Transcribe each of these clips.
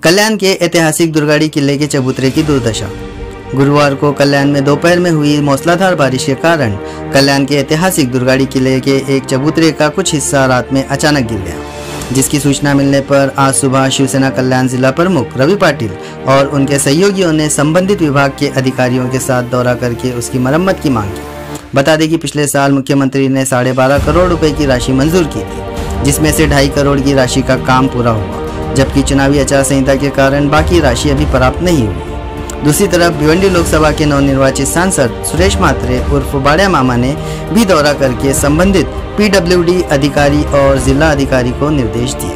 कल्याण के ऐतिहासिक दुर्गाड़ी किले के चबूतरे की दुर्दशा। गुरुवार को कल्याण में दोपहर में हुई मूसलाधार बारिश के कारण कल्याण के ऐतिहासिक दुर्गाड़ी किले के एक चबूतरे का कुछ हिस्सा रात में अचानक गिर गया, जिसकी सूचना मिलने पर आज सुबह शिवसेना कल्याण जिला प्रमुख रवि पाटिल और उनके सहयोगियों ने संबंधित विभाग के अधिकारियों के साथ दौरा करके उसकी मरम्मत की मांग की। बता दें कि पिछले साल मुख्यमंत्री ने 12.5 करोड़ रुपए की राशि मंजूर की थी, जिसमें से 2.5 करोड़ की राशि का काम पूरा हुआ, जबकि चुनावी आचार संहिता के कारण बाकी राशि अभी प्राप्त नहीं हुई। दूसरी तरफ भिवंडी लोकसभा के नवनिर्वाचित सांसद सुरेश म्हात्रे उर्फ बाड़िया मामा ने भी दौरा करके संबंधित पीडब्ल्यूडी अधिकारी और जिला अधिकारी को निर्देश दिए।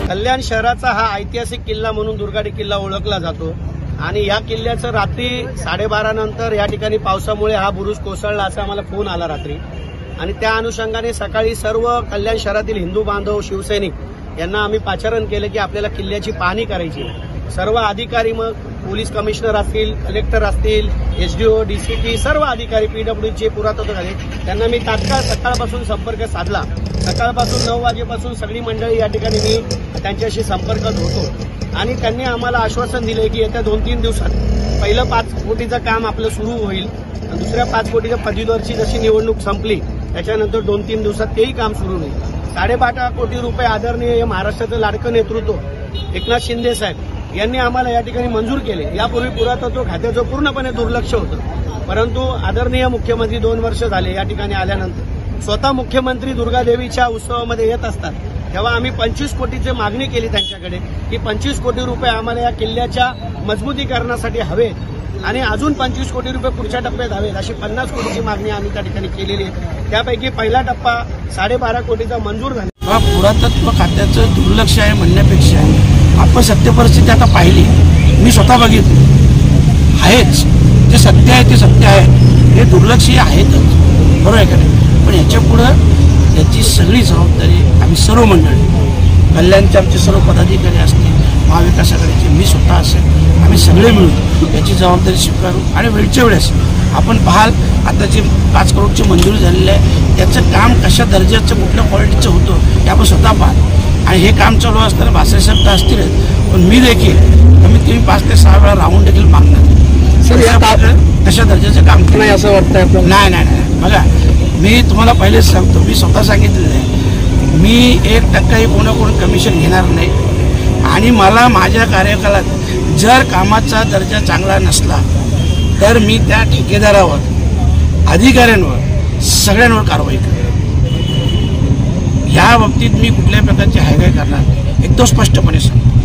कल्याण शहराचा हा ऐतिहासिक किल्ला म्हणून दुर्गाड़ी किल्ला ओळखला जातो आणि या किल्ल्याचं रात्री 12:30 नंतर या ठिकाणी पावसामुळे हा बुरुज कोसळला असा आम्हाला फोन आला रात्री, आणि त्या अनुषंगाने सकाळी सर्व कल्याण शहरातील हिंदू बांधव शिवसैनिक यांना आम्ही पाचारण केलं की आपल्याला किल्ल्याची पाहणी करायची। सर्व अधिकारी, मग पोलीस कमिशनर असतील, कलेक्टर असतील, एसडीओ, डीसीपी, सर्व अधिकारी, पीडब्ल्यूडीचे पुरातत्व झाले, त्यांना मी तात्काळ सकाळपासून संपर्क साधला। सकाळपासून 9 वाजेपासून सगळी मंडळी या ठिकाणी मी त्यांच्याशी संपर्कात होतो आणि त्यांनी आम्हाला आश्वासन दिले की येत्या 2-3 दिवसात पहिलं 5 कोटीचं काम आपलं सुरू होईल, दुसऱ्या 5 कोटीच्या पदवीधरची जशी निवडणूक संपली त्याच्यानंतर 2-3 दिवसात तेही काम सुरू होईल। 12.5 कोटी रुपये आदरणीय महाराष्ट्राचं लाडकं नेतृत्व एकनाथ शिंदे साहेब यांनी आम्हाला या ठिकाणी मंजूर केले। यापूर्वी पुरातत्व खात्याचं पूर्णपणे दुर्लक्ष होतं, परंतु आदरणीय मुख्यमंत्री 2 वर्ष झाले या ठिकाणी आल्यानंतर स्वतः मुख्यमंत्री दुर्गादेवीच्या उत्सवामध्ये येत असतात, तेव्हा आम्ही 25 कोटीची मागणी केली त्यांच्याकडे की 25 कोटी रुपये आम्हाला या किल्ल्याच्या मजबूतीकरणासाठी हवे आणि अजून 25 कोटी रुपये पुढच्या टप्प्यात हवेत, अशी 50 कोटीची मागणी आम्ही त्या ठिकाणी केलेली आहे। त्यापैकी पहिला टप्पा 12.5 कोटीचा मंजूर झाला। पुरातत्व खात्याचं दुर्लक्ष आहे म्हणण्यापेक्षा आपण सत्य परिस्थिती आता पाहिली, मी स्वतः बघितली आहेच, जे सत्य आहे ते सत्य आहे, हे दुर्लक्ष आहेतच, बरोबर आहे का नाही? पण याच्या पुढं याची सगळी जबाबदारी आम्ही सर्व मंडळी, कल्याणचे आमचे सर्व पदाधिकारी असतील, महाविकास आघाडीचे, मी स्वतः असेल, आम्ही सगळे मिळून याची जबाबदारी स्वीकारू आणि वेळच्या वेळेस आपण पाहाल आता जे 5 करोडची मंजुरी झालेली आहे त्याचं काम कशा दर्जाचं कुठल्या क्वालिटीचं होतं हे आपण स्वतः पाहाल। आणि हे काम चालू असताना भासाहेब तर असतीलच, पण मी देखील कमीत कमी 5 ते 6 वेळा राहून देखील मागणार सर कशा दर्जाचं काम नाही असं वाटतं। नाही बघा, मी तुम्हाला पहिलेच सांगतो, मी स्वतः सांगितलेलं आहे, मी 1% कोण कमिशन घेणार नाही आणि मला माझ्या कार्यकालात जर कामाचा दर्जा चांगला नसला तर मी त्या ठेकेदारावर, अधिकाऱ्यांवर, सगळ्यांवर कारवाई करेन। या बाबतीत मी कुठल्याही प्रकारची हायगाय करणार नाही, एकदम स्पष्टपणे सांगतो।